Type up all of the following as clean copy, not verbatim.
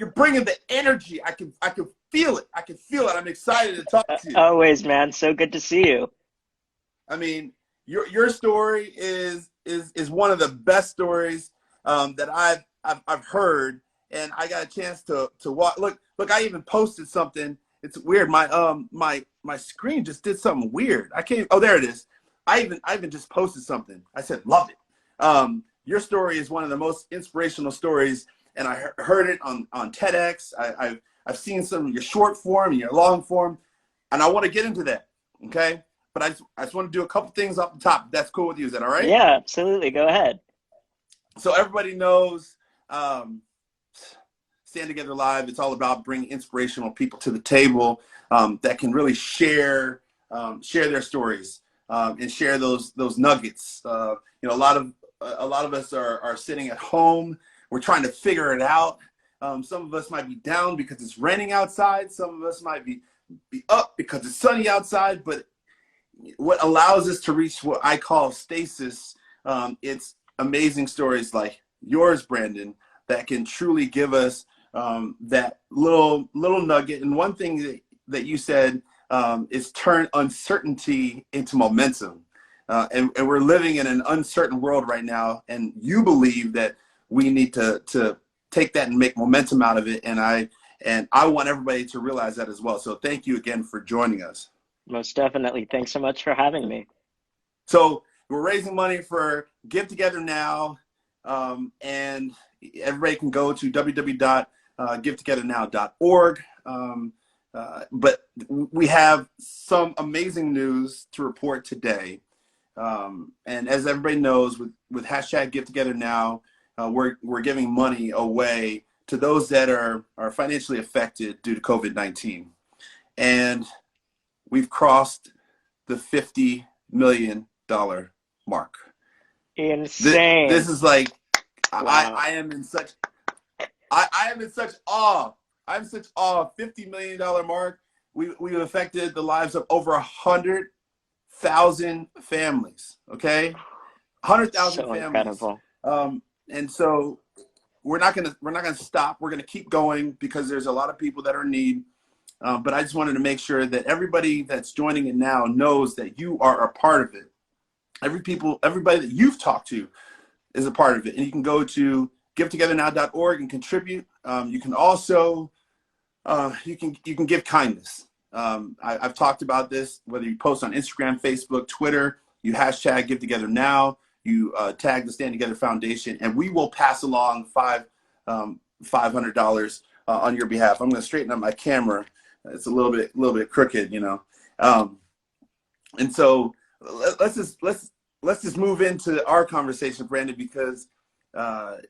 you're bringing the energy. I can feel it. I can feel it. I'm excited to talk to you. Always, man. So good to see you. I mean, your story is one of the best stories that I've heard, and I got a chance to watch. Look, I even posted something. It's weird. My screen just did something weird. I can't. Oh, there it is. I even just posted something. I said, love it. Your story is one of the most inspirational stories, and I heard it on TEDx. I've seen some of your short form and your long form, and I want to get into that. Okay, but I just want to do a couple things off the top. If that's cool with you. Is that all right? Yeah, absolutely. Go ahead. So everybody knows Stand Together Live. It's all about bringing inspirational people to the table that can really share their stories and share those nuggets. You know, a lot of us are sitting at home. We're trying to figure it out. Some of us might be down because it's raining outside. Some of us might be up because it's sunny outside. But what allows us to reach what I call stasis, it's amazing stories like yours, Brandon, that can truly give us that little nugget. And one thing that you said is turn uncertainty into momentum. And we're living in an uncertain world right now. And you believe that we need to take that and make momentum out of it. And I want everybody to realize that as well. So thank you again for joining us. Most definitely. Thanks so much for having me. So we're raising money for Give Together Now. And everybody can go to www.givetogethernow.org. But we have some amazing news to report today. And as everybody knows, with hashtag Give Together Now, we're giving money away to those that are financially affected due to COVID-19. And we've crossed the $50 million mark. Insane. This is like, wow. I am in such awe. I'm such awe. $50 million mark. We've affected the lives of over 100,000 families. Okay, 100,000 families. Incredible. And so we're not gonna stop. We're gonna keep going because there's a lot of people that are in need. But I just wanted to make sure that everybody that's joining it now knows that you are a part of it. Everybody that you've talked to is a part of it. And you can go to givetogethernow.org and contribute. You can also you can give kindness. I've talked about this, whether you post on Instagram, Facebook, Twitter, you hashtag Give Together Now, you tag the Stand Together Foundation, and we will pass along $500 on your behalf. I'm going to straighten up my camera. It's a little bit crooked, you know. And so let's just move into our conversation, Brandon, because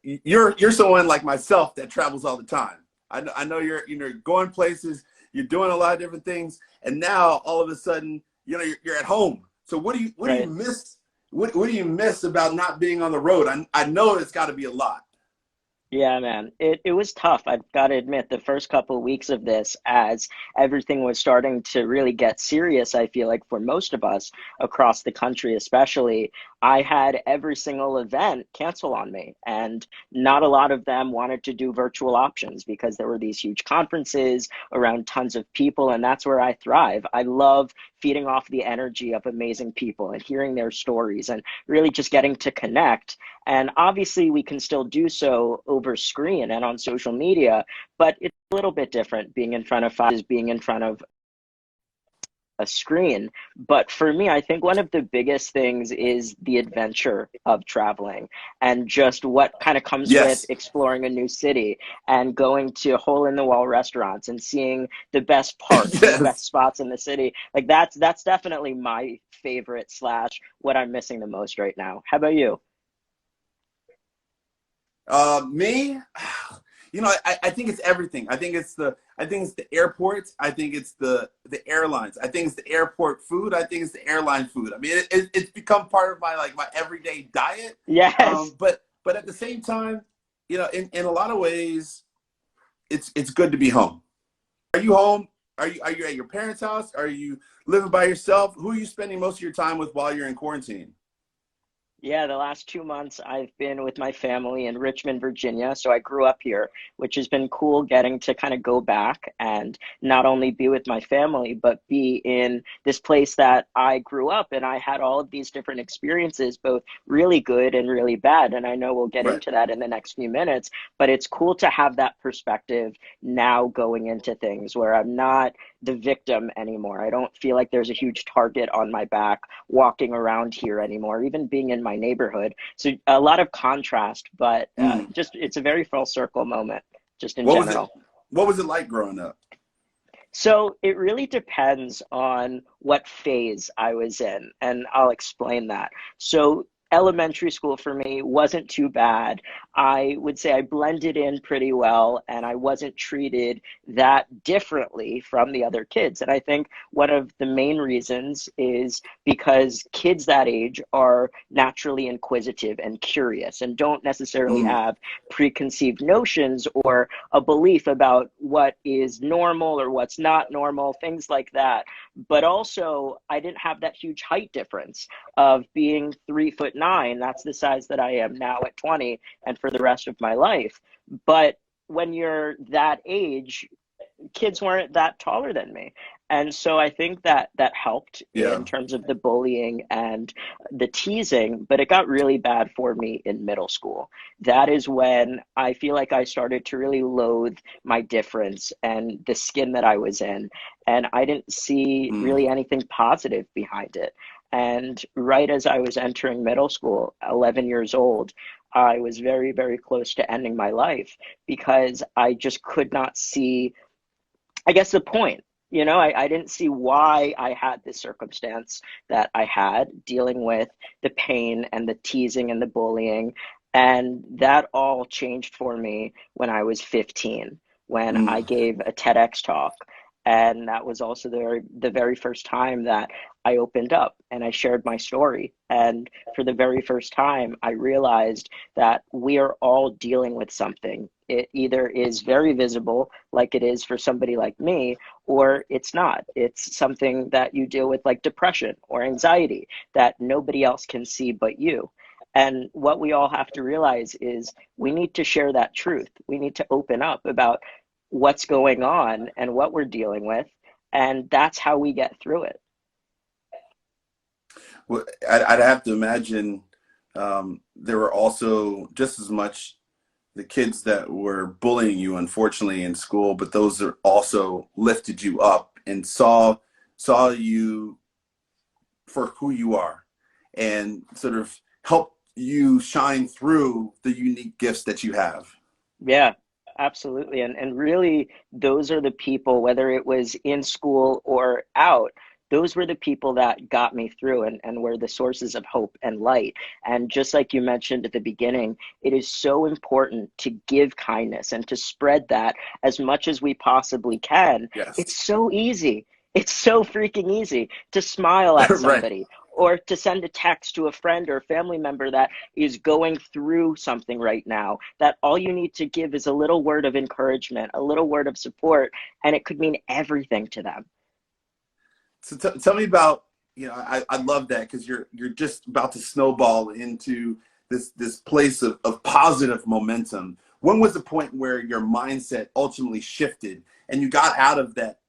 you're someone like myself that travels all the time. I know you're going places, you're doing a lot of different things, and now all of a sudden, you know, you're at home. So what do you miss? What do you miss about not being on the road? I know it's got to be a lot. Yeah, man, it was tough. I've got to admit, the first couple of weeks of this, as everything was starting to really get serious, I feel like for most of us across the country, especially, I had every single event cancel on me, and not a lot of them wanted to do virtual options because there were these huge conferences around tons of people, and that's where I thrive. I love feeding off the energy of amazing people and hearing their stories and really just getting to connect. And obviously we can still do so over screen and on social media, but it's a little bit different being in front of being in front of a screen. But for me, I think one of the biggest things is the adventure of traveling and just what kind of comes with exploring a new city and going to hole-in-the-wall restaurants and seeing the best parks and the best spots in the city. Like that's definitely my favorite / what I'm missing the most right now. How about you? Me, you know, I think it's everything. I think it's the airports. I think it's the airlines. I think it's the airport food. I think it's the airline food. I mean, it's become part of my everyday diet. Yes. But at the same time, you know, in a lot of ways, it's good to be home. Are you home? Are you at your parents' house? Are you living by yourself? Who are you spending most of your time with while you're in quarantine? Yeah, the last 2 months I've been with my family in Richmond, Virginia. So I grew up here, which has been cool getting to kind of go back and not only be with my family, but be in this place that I grew up and I had all of these different experiences, both really good and really bad. And I know we'll get Right. into that in the next few minutes, but it's cool to have that perspective now going into things where I'm not the victim anymore. I don't feel like there's a huge target on my back walking around here anymore, even being in my neighborhood. So a lot of contrast, but Mm. just it's a very full circle moment, just in What was it? general. What was it like growing up? So it really depends on what phase I was in, and I'll explain that. So elementary school for me wasn't too bad. I would say I blended in pretty well, and I wasn't treated that differently from the other kids. And I think one of the main reasons is because kids that age are naturally inquisitive and curious and don't necessarily Mm. have preconceived notions or a belief about what is normal or what's not normal, things like that. But also, I didn't have that huge height difference of being 3'9". That's the size that I am now at 20 and for the rest of my life. But when you're that age, kids weren't that taller than me. And so I think that that helped in Yeah. terms of the bullying and the teasing, but it got really bad for me in middle school. That is when I feel like I started to really loathe my difference and the skin that I was in. And I didn't see Mm. really anything positive behind it. And right as I was entering middle school, 11 years old, I was very, very close to ending my life because I just could not see, I guess, the point. I didn't see why I had this circumstance that I had dealing with the pain and the teasing and the bullying. And that all changed for me when I was 15, when Mm. I gave a TEDx talk. And that was also the very first time that I opened up and I shared my story. And for the very first time, I realized that we are all dealing with something. It either is very visible, like it is for somebody like me, or it's not. It's something that you deal with, like depression or anxiety, that nobody else can see but you. And what we all have to realize is we need to share that truth. We need to open up about what's going on and what we're dealing with. And that's how we get through it. Well, I'd have to imagine there were also just as much the kids that were bullying you, unfortunately, in school, but those are also lifted you up and saw you for who you are and sort of help you shine through the unique gifts that you have. Yeah, absolutely. And really, those are the people, whether it was in school or out, those were the people that got me through and were the sources of hope and light. And just like you mentioned at the beginning, it is so important to give kindness and to spread that as much as we possibly can. Yes. It's so easy. It's so freaking easy to smile at Right. somebody or to send a text to a friend or a family member that is going through something right now, that all you need to give is a little word of encouragement, a little word of support, and it could mean everything to them. So tell me about, I love that because you're just about to snowball into this place of positive momentum. When was the point where your mindset ultimately shifted and you got out of that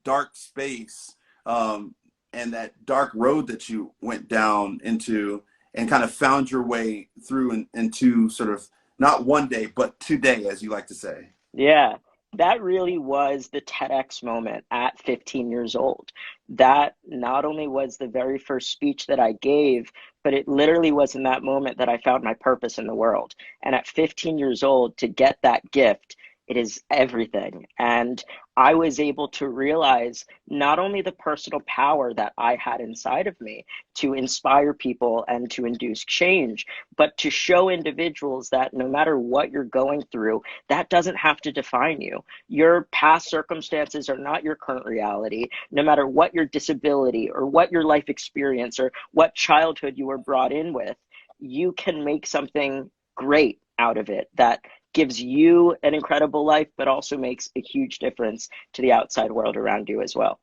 dark space and that dark road that you went down into and kind of found your way through into sort of not one day, but today, as you like to say? Yeah, that really was the TEDx moment at 15 years old. That not only was the very first speech that I gave, but it literally was in that moment that I found my purpose in the world. And at 15 years old, to get that gift, it is everything. And I was able to realize not only the personal power that I had inside of me to inspire people and to induce change, but to show individuals that no matter what you're going through, that doesn't have to define you. Your past circumstances are not your current reality. No matter what your disability or what your life experience or what childhood you were brought in with, you can make something great out of it that gives you an incredible life, but also makes a huge difference to the outside world around you as well.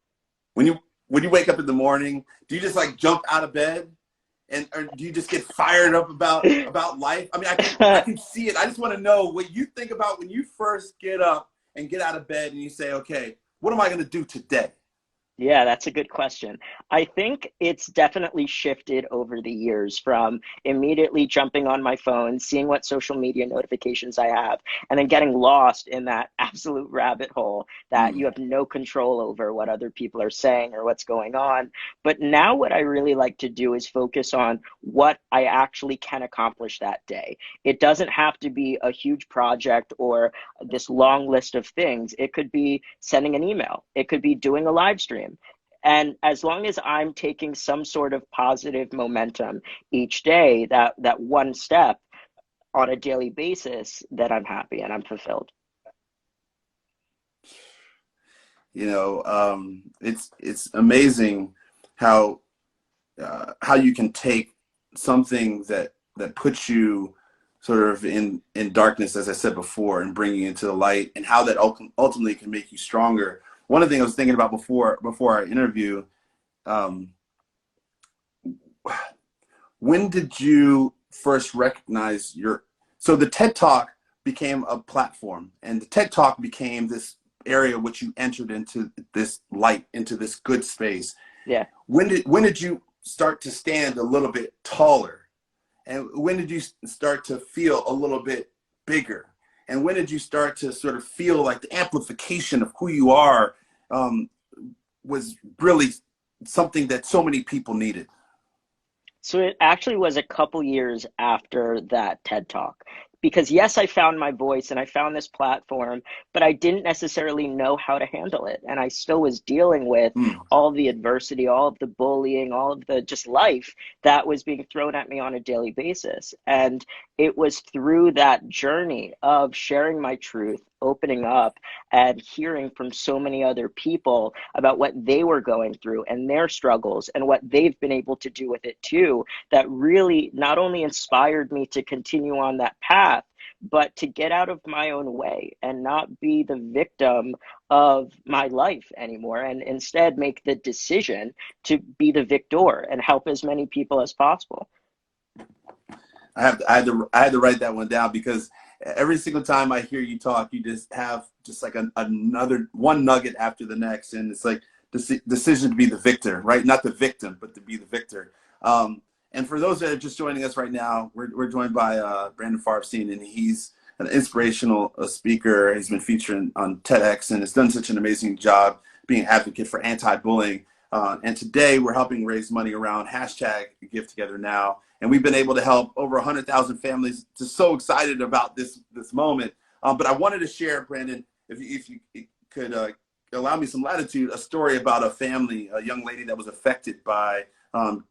When you wake up in the morning, do you just like jump out of bed and or do you just get fired up about life? I mean, I can see it. I just want to know what you think about when you first get up and get out of bed and you say, okay, what am I going to do today? Yeah, that's a good question. I think it's definitely shifted over the years from immediately jumping on my phone, seeing what social media notifications I have, and then getting lost in that absolute rabbit hole that Mm. you have no control over what other people are saying or what's going on. But now, what I really like to do is focus on what I actually can accomplish that day. It doesn't have to be a huge project or this long list of things. It could be sending an email, it could be doing a live stream. And as long as I'm taking some sort of positive momentum each day, that one step on a daily basis, that I'm happy and I'm fulfilled. It's amazing how you can take something that puts you sort of in darkness, as I said before, and bring you into the light, and how that ultimately can make you stronger. One of the things I was thinking about before our interview, um, when did you first recognize so the TED Talk became a platform, and the TED Talk became this area which you entered into this light, into this good space. Yeah. When did you start to stand a little bit taller? And when did you start to feel a little bit bigger? And when did you start to sort of feel like the amplification of who you are was really something that so many people needed? So it actually was a couple years after that TED Talk. Because yes, I found my voice and I found this platform, but I didn't necessarily know how to handle it. And I still was dealing with Mm. all the adversity, all of the bullying, all of the just life that was being thrown at me on a daily basis. And it was through that journey of sharing my truth, opening up, and hearing from so many other people about what they were going through and their struggles and what they've been able to do with it too, that really not only inspired me to continue on that path, but to get out of my own way and not be the victim of my life anymore, and instead make the decision to be the victor and help as many people as possible. I had to write that one down, because every single time I hear you talk, you just have just like another one nugget after the next, and it's like decision to be the victor, right? Not the victim, but to be the victor. And for those that are just joining us right now, we're joined by Brandon Farbstein, and he's an inspirational speaker. He's been featured on TEDx and has done such an amazing job being an advocate for anti-bullying. And today we're helping raise money around hashtag Give Together Now. And we've been able to help over 100,000 families. Just so excited about this moment. But I wanted to share, Brandon, if you could allow me some latitude, a story about a family, a young lady that was affected by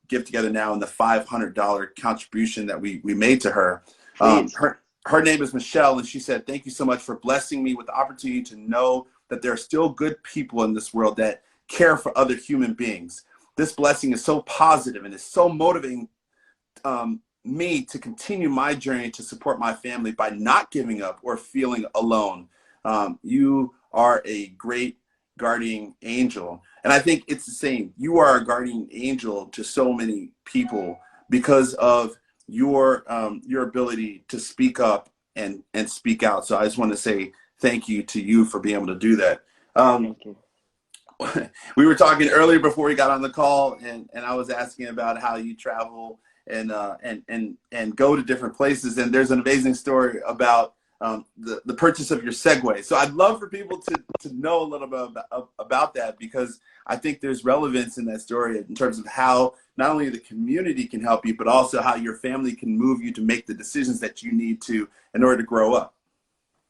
Give Together Now and the $500 contribution that we made to her. Please. Her name is Michelle, and she said, "Thank you so much for blessing me with the opportunity to know that there are still good people in this world that care for other human beings. This blessing is so positive and is so motivating me to continue my journey to support my family by not giving up or feeling alone. You are a great guardian angel." And I think it's the same. You are a guardian angel to so many people because of your ability to speak up and speak out. So I just want to say thank you to you for being able to do that. Thank you. We were talking earlier before we got on the call, and I was asking about how you travel and go to different places. And there's an amazing story about the purchase of your Segway. So I'd love for people to know a little bit about that, because I think there's relevance in that story in terms of how not only the community can help you, but also how your family can move you to make the decisions that you need to in order to grow up.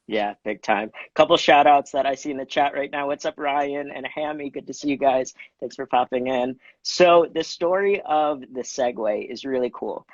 Yeah, big time. Couple shout outs that I see in the chat right now. What's up, Ryan and Hammy? Good to see you guys. Thanks for popping in. So the story of the Segway is really cool.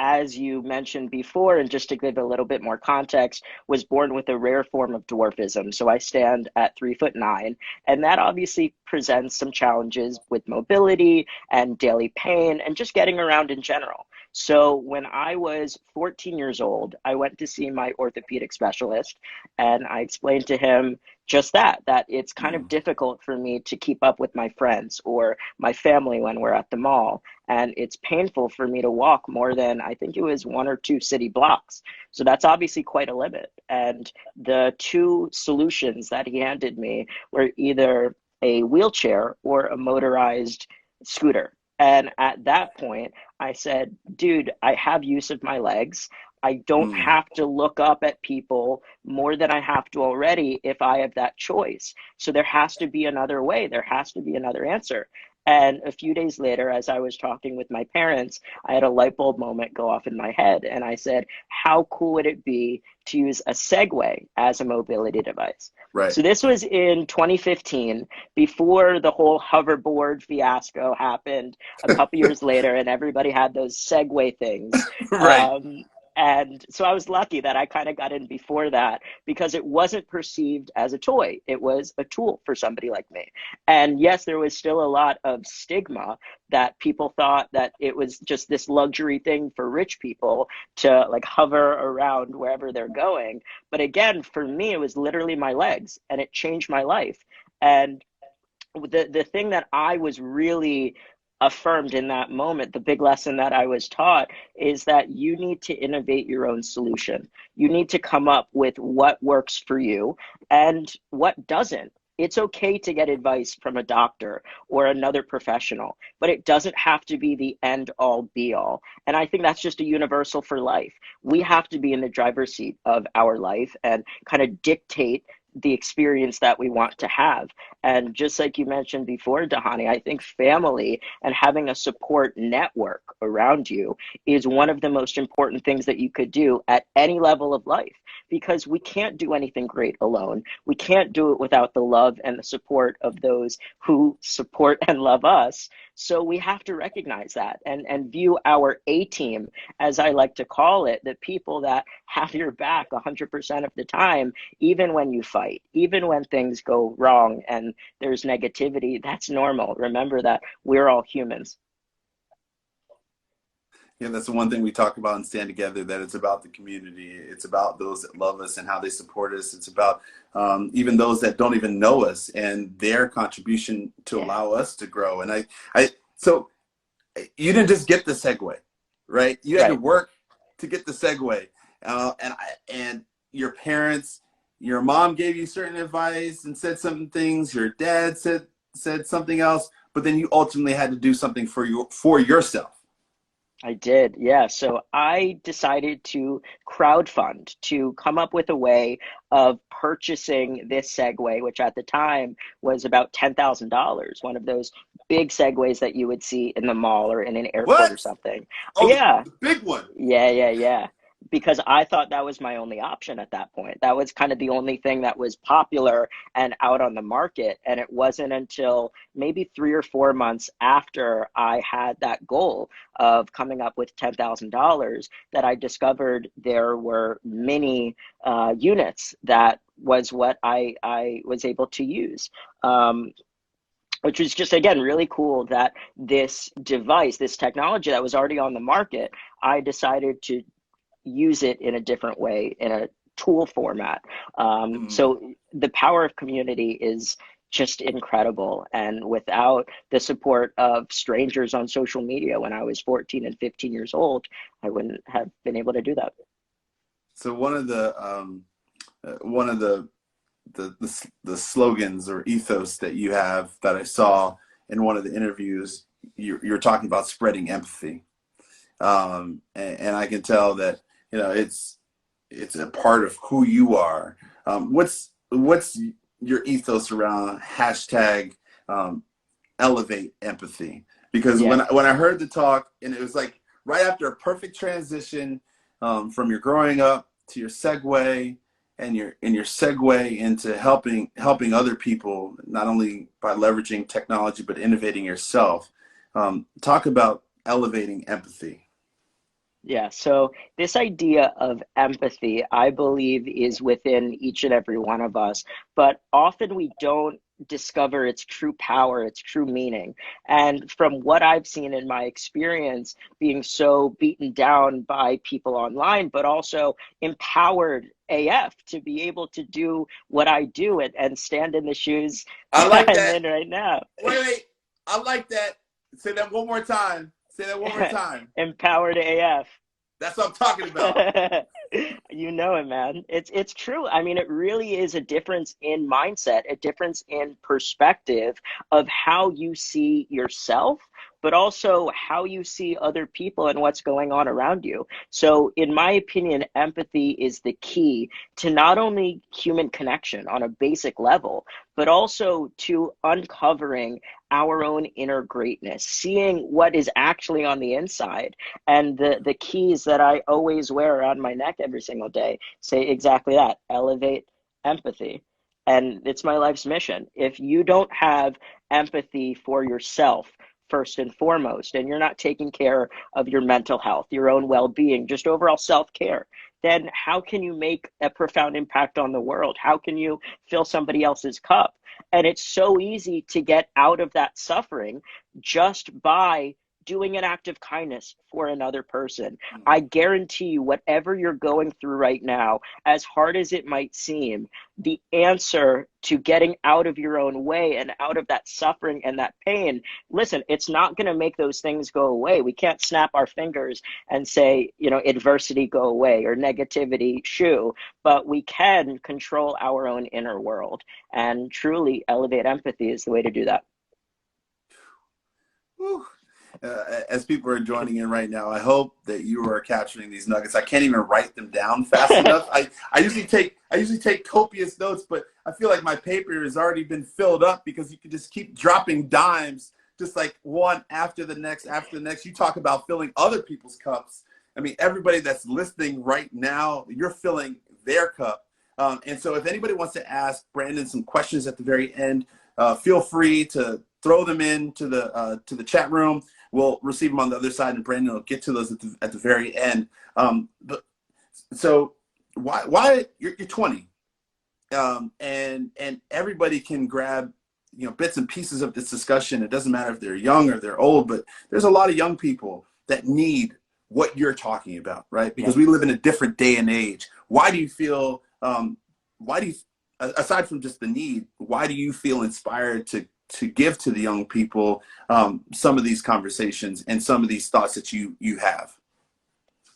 As you mentioned before, and just to give a little bit more context, was born with a rare form of dwarfism. So I stand at 3'9", and that obviously presents some challenges with mobility and daily pain and just getting around in general. So when I was 14 years old, I went to see my orthopedic specialist, and I explained to him just that it's kind of Mm, difficult for me to keep up with my friends or my family when we're at the mall. And it's painful for me to walk more than, I think it was 1 or 2 city blocks. So that's obviously quite a limit. And the two solutions that he handed me were either a wheelchair or a motorized scooter. And at that point, I said, dude, I have use of my legs. I don't mm, have to look up at people more than I have to already if I have that choice. So there has to be another way. There has to be another answer. And a few days later, as I was talking with my parents, I had a light bulb moment go off in my head. And I said, how cool would it be to use a Segway as a mobility device? right. So this was in 2015, before the whole hoverboard fiasco happened a couple years later, and everybody had those Segway things. Right. Um, and so I was lucky that I kind of got in before that because it wasn't perceived as a toy. It was a tool for somebody like me. And yes, there was still a lot of stigma that people thought that it was just this luxury thing for rich people to like hover around wherever they're going. But again, for me, it was literally my legs and it changed my life. And the thing that I was really affirmed in that moment, the big lesson that I was taught is that you need to innovate your own solution. You need to come up with what works for you and what doesn't. It's okay to get advice from a doctor or another professional, but it doesn't have to be the end all be all. And I think that's just a universal for life. We have to be in the driver's seat of our life and kind of dictate the experience that we want to have. And just like you mentioned before, Dhani, I think family and having a support network around you is one of the most important things that you could do at any level of life, because we can't do anything great alone. We can't do it without the love and the support of those who support and love us. So we have to recognize that and view our A team, as I like to call it, the people that have your back 100% of the time, even when you fight, even when things go wrong and there's negativity. That's normal. Remember that we're all humans. Yeah, that's the one thing we talk about and Stand Together, that it's about the community. It's about those that love us and how they support us. It's about even those that don't even know us and their contribution to Yeah. allow us to grow. And so you didn't just get the Segway, right? You had to Right. work to get the Segway. And your parents, your mom gave you certain advice and said some things. Your dad said something else, but then you ultimately had to do something for yourself. I did, yeah. So I decided to crowdfund to come up with a way of purchasing this Segway, which at the time was about $10,000, one of those big Segways that you would see in the mall or in an airport or What? something. Oh, Yeah, the big one. yeah. Because I thought that was my only option at that point. That was kind of the only thing that was popular and out on the market. And it wasn't until maybe 3 or 4 months after I had that goal of coming up with $10,000 that I discovered there were many units that was what I was able to use. Which was just, again, really cool that this device, this technology that was already on the market, I decided to use it in a different way, in a tool format. Mm. So the power of community is just incredible. And without the support of strangers on social media when I was 14 and 15 years old, I wouldn't have been able to do that. So one of the slogans or ethos that you have that I saw in one of the interviews, you're talking about spreading empathy, and I can tell that it's a part of who you are. What's your ethos around hashtag elevate empathy? Because Yeah. when I heard the talk, and it was like right after a perfect transition from your growing up to your segue and your segue into helping other people, not only by leveraging technology but innovating yourself. Talk about elevating empathy. Yeah, so this idea of empathy, I believe, is within each and every one of us, but often we don't discover its true power, its true meaning. And from what I've seen in my experience, being so beaten down by people online, but also empowered AF to be able to do what I do and stand in the shoes I that like I'm that. in right now. Wait. I like that. Say that one more time. Say that one more time. Empowered AF. That's what I'm talking about. You know it, man. It's true. I mean, it really is a difference in mindset, a difference in perspective of how you see yourself, but also how you see other people and what's going on around you. So, in my opinion, empathy is the key to not only human connection on a basic level, but also to uncovering our own inner greatness, seeing what is actually on the inside. And the keys that I always wear around my neck every single day say exactly that: elevate empathy. And it's my life's mission. If you don't have empathy for yourself, first and foremost, and you're not taking care of your mental health, your own well being, just overall self care, then how can you make a profound impact on the world? How can you fill somebody else's cup? And it's so easy to get out of that suffering just by doing an act of kindness for another person. I guarantee you, whatever you're going through right now, as hard as it might seem, the answer to getting out of your own way and out of that suffering and that pain, listen, it's not going to make those things go away. We can't snap our fingers and say, adversity go away or negativity shoo, but we can control our own inner world, and truly elevate empathy is the way to do that. Whew. As people are joining in right now, I hope that you are capturing these nuggets. I can't even write them down fast enough. I usually take copious notes, but I feel like my paper has already been filled up because you can just keep dropping dimes, just like one after the next, after the next. You talk about filling other people's cups. I mean, everybody that's listening right now, you're filling their cup. And so if anybody wants to ask Brandon some questions at the very end, feel free to throw them in to the chat room. We'll receive them on the other side, and Brandon will get to those at the very end. But so why you're 20, and everybody can grab bits and pieces of this discussion. It doesn't matter if they're young or they're old, but there's a lot of young people that need what you're talking about, right? Because we live in a different day and age. Why do you feel? Why do you, aside from just the need, why do you feel inspired to give to the young people some of these conversations and some of these thoughts that you have?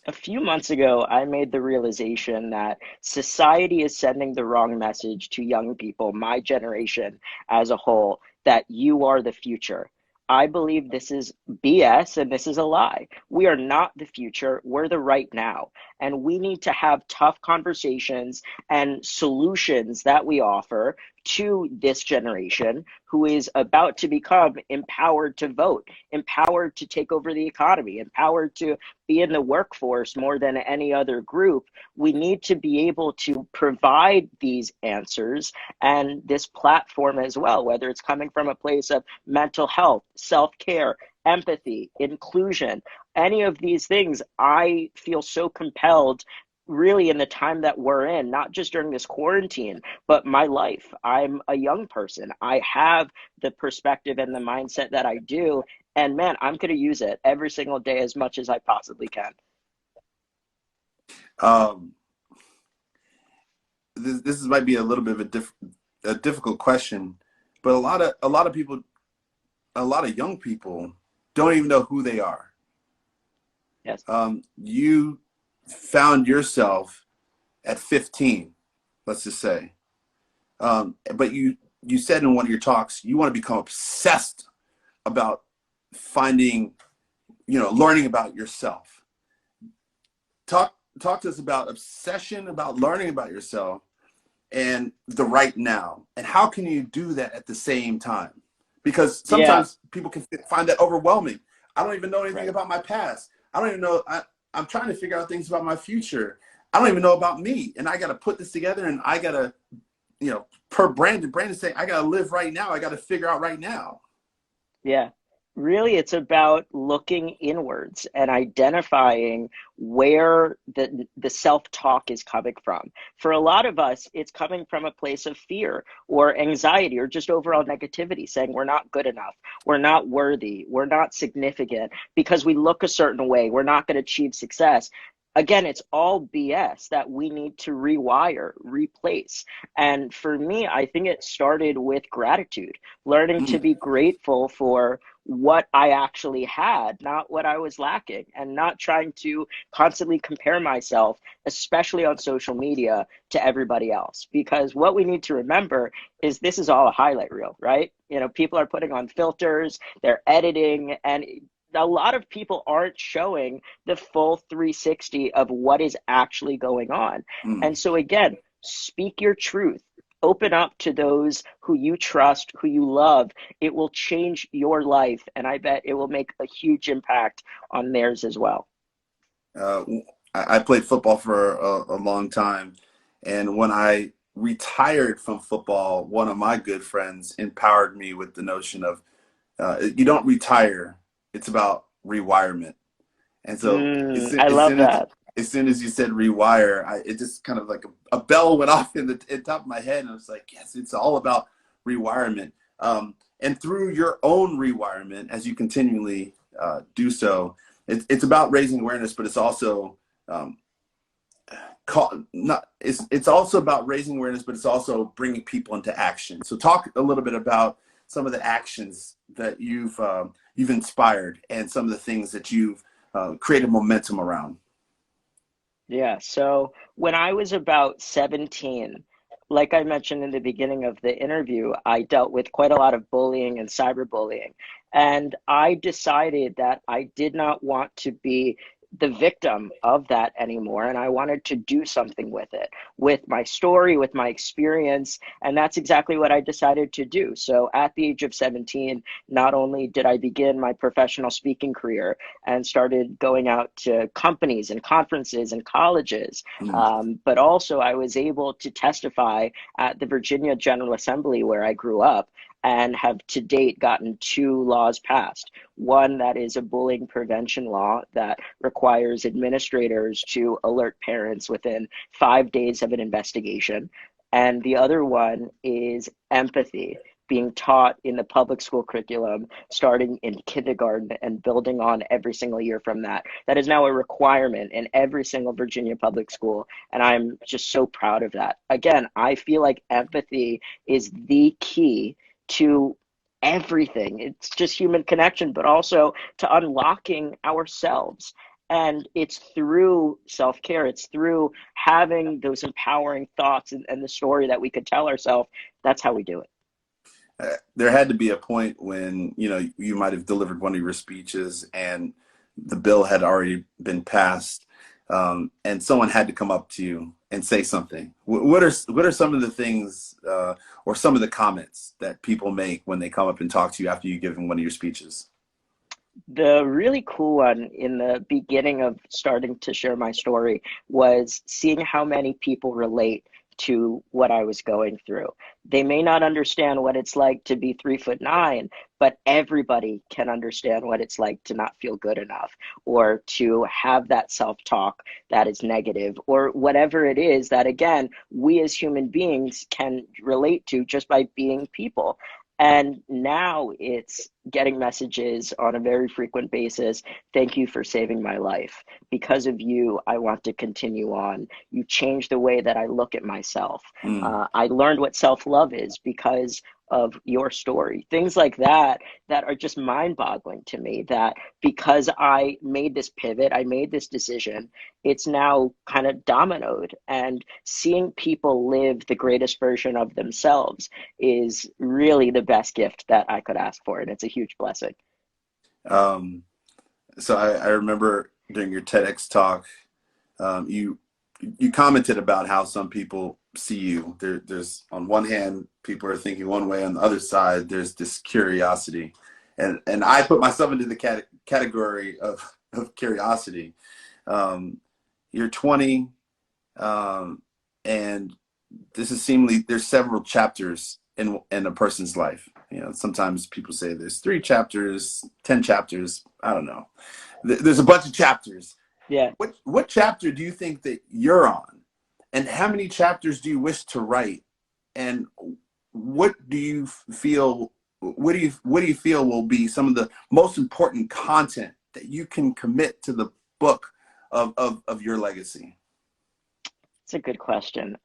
A few months ago, I made the realization that society is sending the wrong message to young people, my generation as a whole, that you are the future. I believe this is BS and this is a lie. We are not the future, we're the right now. And we need to have tough conversations and solutions that we offer to this generation who is about to become empowered to vote, empowered to take over the economy, empowered to be in the workforce more than any other group. We need to be able to provide these answers and this platform as well, whether it's coming from a place of mental health, self-care, empathy, inclusion, any of these things. I feel so compelled really in the time that we're in, not just during this quarantine, but my life. I'm a young person. I have the perspective and the mindset that I do. And man, I'm going to use it every single day as much as I possibly can. This might be a little bit of a difficult question, but a lot of people, a lot of young people don't even know who they are. Yes. You found yourself at 15, let's just say. But you said in one of your talks, you want to become obsessed about finding, learning about yourself. Talk to us about obsession, about learning about yourself and the right now. And how can you do that at the same time? Because sometimes people can find that overwhelming. I don't even know anything about my past. I don't even know. I'm trying to figure out things about my future. I don't even know about me. And I got to put this together, and I got to, per Brandon saying, I got to live right now. I got to figure out right now. Yeah. Really, it's about looking inwards and identifying where the self-talk is coming from. For a lot of us, it's coming from a place of fear or anxiety or just overall negativity, saying we're not good enough, we're not worthy, we're not significant because we look a certain way, we're not going to achieve success. Again, it's all BS that we need to rewire, replace. And for me, I think it started with gratitude, learning to Mm, be grateful for what I actually had, not what I was lacking, and not trying to constantly compare myself, especially on social media, to everybody else. Because what we need to remember is this is all a highlight reel, right? You know, people are putting on filters, they're editing, and a lot of people aren't showing the full 360 of what is actually going on. mm. And so, again, speak your truth. Open up to those who you trust, who you love. It will change your life, and I bet it will make a huge impact on theirs as well. Uh, I played football for a long time, and when I retired from football, one of my good friends empowered me with the notion of you don't retire; it's about rewirement. And so I love that. as soon as you said rewire, it just kind of like a bell went off in the top of my head, and I was like, yes, it's all about rewirement. And through your own rewirement, as you continually do so, it's about raising awareness, but it's also um, it's also about raising awareness, but it's also bringing people into action. So talk a little bit about some of the actions that you've inspired and some of the things that you've created momentum around. Yeah. So when I was about 17, like I mentioned in the beginning of the interview, I dealt with quite a lot of bullying and cyberbullying. And I decided that I did not want to be the victim of that anymore. And I wanted to do something with it, with my story, with my experience. And that's exactly what I decided to do. So at the age of 17, not only did I begin my professional speaking career, and started going out to companies and conferences and colleges. Mm. But also, I was able to testify at the Virginia General Assembly where I grew up and have to date gotten two laws passed. One that is a bullying prevention law that requires administrators to alert parents within 5 days of an investigation. And the other one is empathy, being taught in the public school curriculum starting in kindergarten and building on every single year from that. That is now a requirement in every single Virginia public school. And I'm just so proud of that. Again, I feel like empathy is the key to everything. It's just human connection, but also to unlocking ourselves. And it's through self care, it's through having those empowering thoughts and the story that we could tell ourselves. That's how we do it. There had to be a point when you might have delivered one of your speeches and the bill had already been passed, and someone had to come up to you and say something. What are some of the things or some of the comments that people make when they come up and talk to you after you give them one of your speeches? The really cool one in the beginning of starting to share my story was seeing how many people relate to what I was going through. They may not understand what it's like to be 3'9", but everybody can understand what it's like to not feel good enough or to have that self-talk that is negative or whatever it is that, again, we as human beings can relate to just by being people. And now it's getting messages on a very frequent basis. Thank you for saving my life. Because of you, I want to continue on. You changed the way that I look at myself. Mm. I learned what self-love is because of your story. Things like that that are just mind-boggling to me, that because I made this pivot, I made this decision, it's now kind of dominoed. And seeing people live the greatest version of themselves is really the best gift that I could ask for. And it's a huge blessing. Um, so I remember during your TEDx talk, you commented about how some people see you. There's on one hand, people are thinking one way. On the other side, there's this curiosity, and I put myself into the category of curiosity. You're 20, and this is seemingly there's several chapters in a person's life. You know, sometimes people say there's 3 chapters, 10 chapters. I don't know. There's a bunch of chapters. Yeah. What chapter do you think that you're on, and how many chapters do you wish to write, and what do you feel? What do you feel will be some of the most important content that you can commit to the book of your legacy? It's a good question.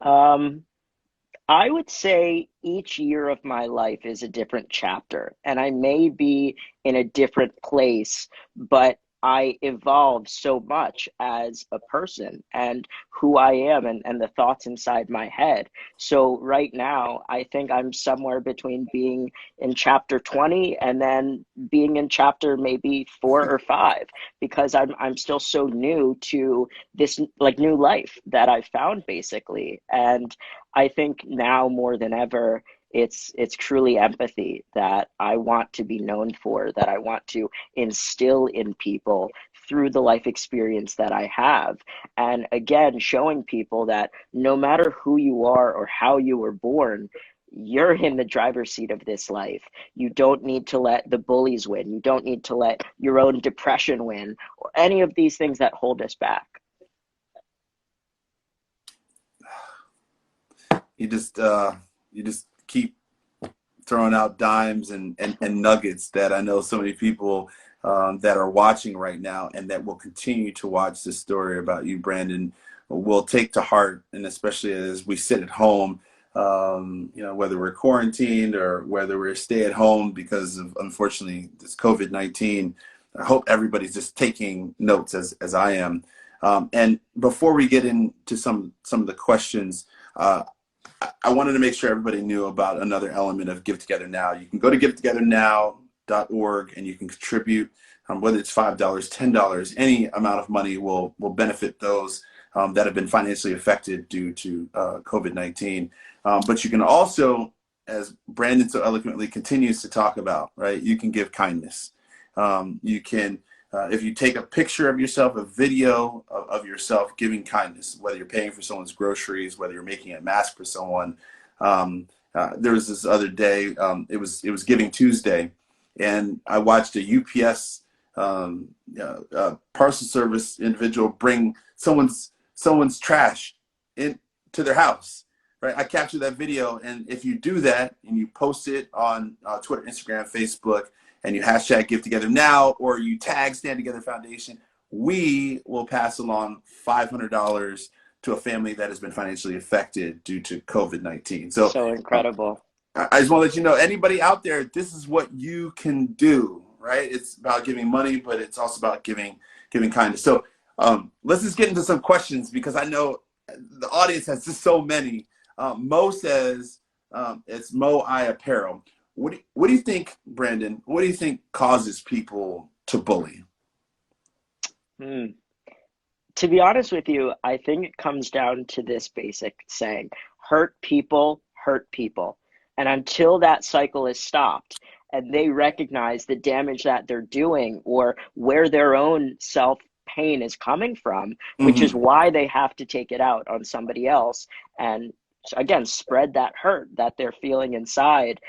I would say each year of my life is a different chapter, and I may be in a different place, but I evolve so much as a person and who I am and the thoughts inside my head. So right now, I think I'm somewhere between being in chapter 20 and then being in chapter maybe 4 or 5, because I'm still so new to this like new life that I found basically. And I think now more than ever, it's truly empathy that I want to be known for, that I want to instill in people through the life experience that I have. And again, showing people that no matter who you are or how you were born, you're in the driver's seat of this life. You don't need to let the bullies win. You don't need to let your own depression win or any of these things that hold us back. You just keep throwing out dimes and nuggets that I know so many people that are watching right now and that will continue to watch this story about you, Brandon, will take to heart. And especially as we sit at home, you know, whether we're quarantined or whether we're stay at home because of, unfortunately, this COVID-19, I hope everybody's just taking notes as I am. And before we get into some of the questions, I wanted to make sure everybody knew about another element of Give Together Now. You can go to givetogethernow.org and you can contribute, whether it's $5, $10, any amount of money will benefit those that have been financially affected due to COVID-19. But you can also, as Brandon so eloquently continues to talk about, right, you can give kindness. You can, if you take a picture of yourself, a video of yourself giving kindness, whether you're paying for someone's groceries, whether you're making a mask for someone. There was this other day, it was Giving Tuesday, and I watched a UPS parcel service individual bring someone's trash into their house. Right, I captured that video, and if you do that and you post it on Twitter, Instagram, Facebook, and you hashtag Give Together Now, or you tag Stand Together Foundation, we will pass along $500 to a family that has been financially affected due to COVID-19. So incredible. I just want to let you know, anybody out there, this is what you can do, right? It's about giving money, but it's also about giving kindness. So let's just get into some questions, because I know the audience has just so many. Mo says, it's Mo I Apparel. What do you think, Brandon? What do you think causes people to bully? To be honest with you, I think it comes down to this basic saying: hurt people hurt people. And until that cycle is stopped and they recognize the damage that they're doing or where their own self pain is coming from, which is why they have to take it out on somebody else and again spread that hurt that they're feeling inside.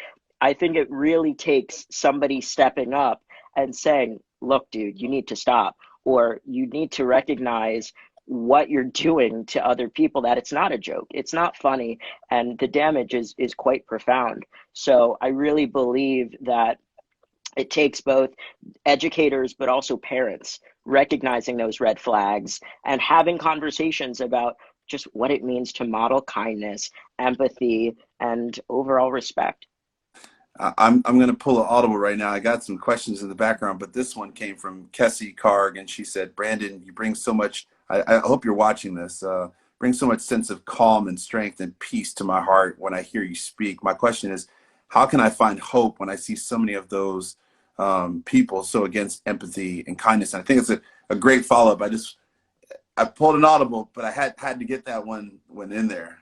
I think it really takes somebody stepping up and saying, look, dude, you need to stop, or you need to recognize what you're doing to other people, that it's not a joke, it's not funny, and the damage is quite profound. So I really believe that it takes both educators but also parents recognizing those red flags and having conversations about just what it means to model kindness, empathy, and overall respect. I'm going to pull an audible right now. I got some questions in the background, but this one came from Kessie Karg, and she said, Brandon, you bring so much, I hope you're watching this, bring so much sense of calm and strength and peace to my heart when I hear you speak. My question is, how can I find hope when I see so many of those people so against empathy and kindness? And I think it's a great follow-up. I pulled an audible, but I had to get that one in there.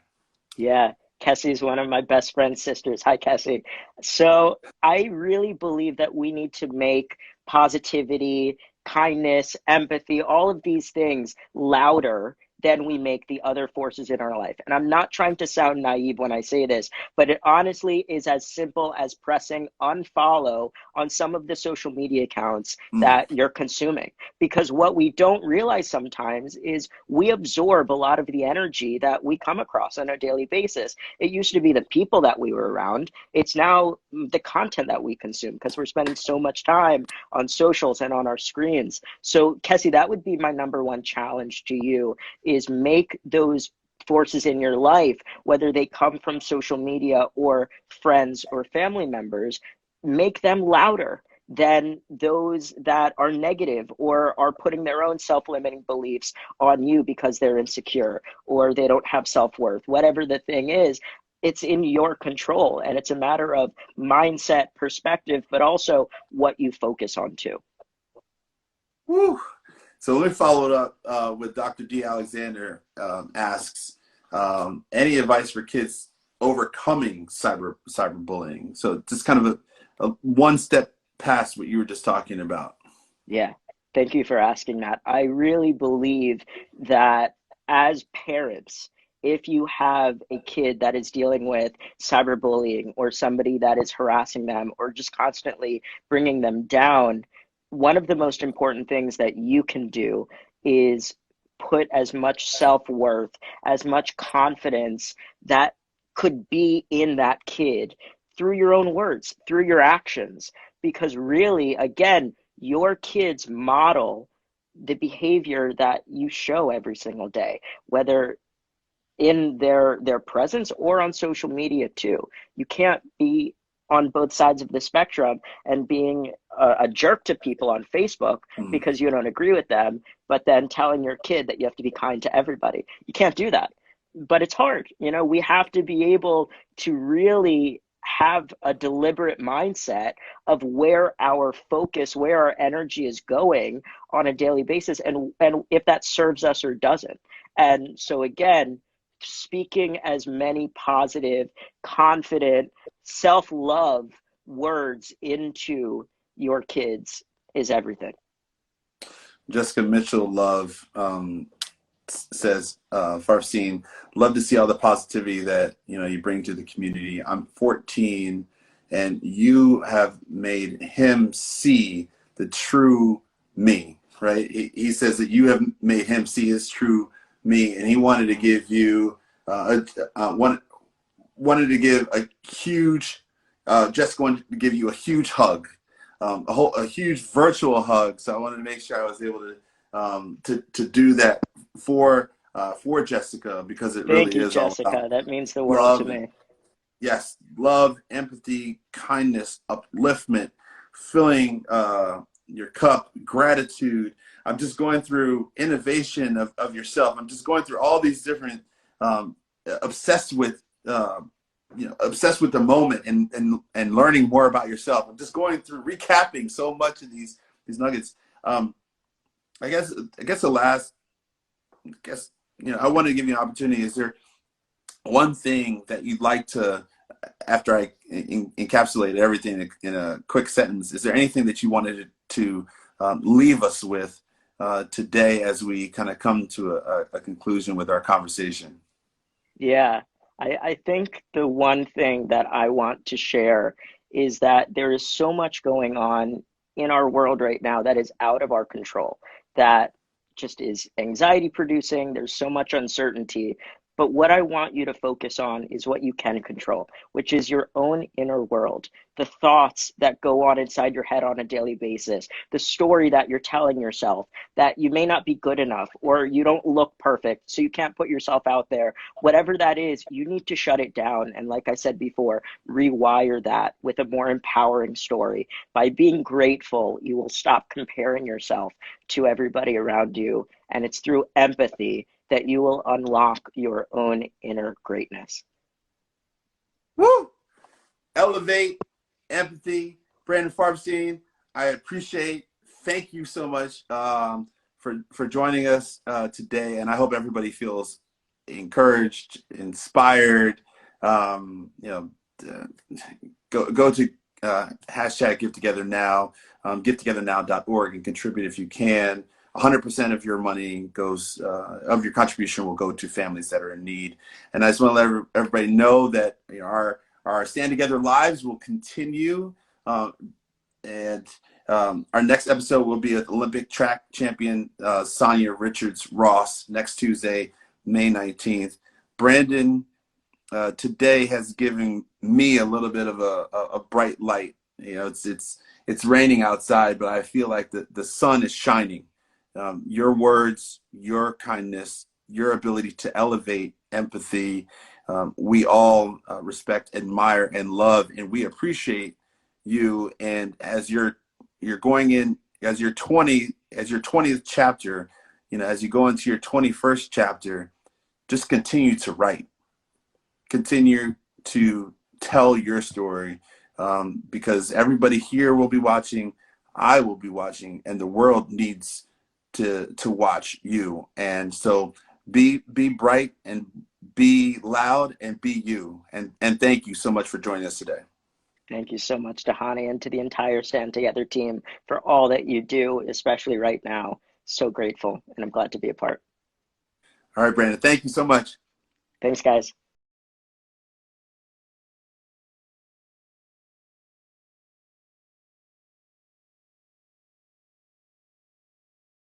Yeah. Kessie's one of my best friend's sisters. Hi, Kessie. So I really believe that we need to make positivity, kindness, empathy, all of these things louder than we make the other forces in our life. And I'm not trying to sound naive when I say this, but it honestly is as simple as pressing unfollow on some of the social media accounts that you're consuming. Because what we don't realize sometimes is we absorb a lot of the energy that we come across on a daily basis. It used to be the people that we were around. It's now the content that we consume because we're spending so much time on socials and on our screens. So Kessie, that would be my number one challenge to you, is make those forces in your life, whether they come from social media or friends or family members, make them louder than those that are negative or are putting their own self-limiting beliefs on you because they're insecure or they don't have self-worth. Whatever the thing is, it's in your control, and it's a matter of mindset, perspective, but also what you focus on too. Woo. So let me follow it up with Dr. D. Alexander asks, any advice for kids overcoming cyberbullying? So just kind of a one step past what you were just talking about. Yeah, thank you for asking that. I really believe that as parents, if you have a kid that is dealing with cyberbullying or somebody that is harassing them or just constantly bringing them down, one of the most important things that you can do is put as much self-worth, as much confidence that could be in that kid through your own words, through your actions. Because really, again, your kids model the behavior that you show every single day, whether in their presence or on social media too. You can't be on both sides of the spectrum and being a jerk to people on Facebook because you don't agree with them, but then telling your kid that you have to be kind to everybody. You can't do that. But it's hard. You know, we have to be able to really have a deliberate mindset of where our focus, where our energy is going on a daily basis, and if that serves us or doesn't. And so again, speaking as many positive, confident, self-love words into your kids is everything. Jessica Mitchell Love says, Farbstein, love to see all the positivity that you bring to the community. I'm 14 and you have made him see the true me, right? He says that you have made him see his true me, and he wanted to give you wanted to give a huge Jessica wanted to give you a huge hug, a huge virtual hug. So I wanted to make sure I was able to do that for Jessica, because it Thank really you, is all Jessica. about That means the world to love. me. Yes, love, empathy, kindness, upliftment, filling your cup, gratitude. I'm just going through innovation of yourself. I'm just going through all these different obsessed with obsessed with the moment and learning more about yourself. I'm just going through recapping so much of these nuggets. I guess the last, I want to give you an opportunity. Is there one thing that you'd like to, after I encapsulate everything in a quick sentence, is there anything that you wanted to leave us with today as we kind of come to a conclusion with our conversation? Yeah, I think the one thing that I want to share is that there is so much going on in our world right now that is out of our control, that just is anxiety producing. There's so much uncertainty. But what I want you to focus on is what you can control, which is your own inner world, the thoughts that go on inside your head on a daily basis, the story that you're telling yourself that you may not be good enough or you don't look perfect, so you can't put yourself out there. Whatever that is, you need to shut it down. And like I said before, rewire that with a more empowering story. By being grateful, you will stop comparing yourself to everybody around you. And it's through empathy that you will unlock your own inner greatness. Woo! Elevate, empathy. Brandon Farbstein, I appreciate. Thank you so much for joining us today, and I hope everybody feels encouraged, inspired. Go to hashtag Give Together Now, gettogethernow.org, and contribute if you can. 100% of your money goes, of your contribution will go to families that are in need. And I just want to let everybody know that, you know, our Stand Together lives will continue. And our next episode will be with Olympic track champion Sonia Richards-Ross next Tuesday, May 19th. Brandon today has given me a little bit of a bright light. You know, it's raining outside, but I feel like the sun is shining. Your words, your kindness, your ability to elevate empathy, we all respect, admire, and love, and we appreciate you. And as you're going in, as your 20th chapter, you know, as you go into your 21st chapter, just continue to write, continue to tell your story, because everybody here will be watching, I will be watching, and the world needs to watch you. And so be bright and be loud and be you. And thank you so much for joining us today. Thank you so much, Dhani, and to the entire Stand Together team for all that you do, especially right now. So grateful, and I'm glad to be a part. All right, Brandon, thank you so much. Thanks, guys.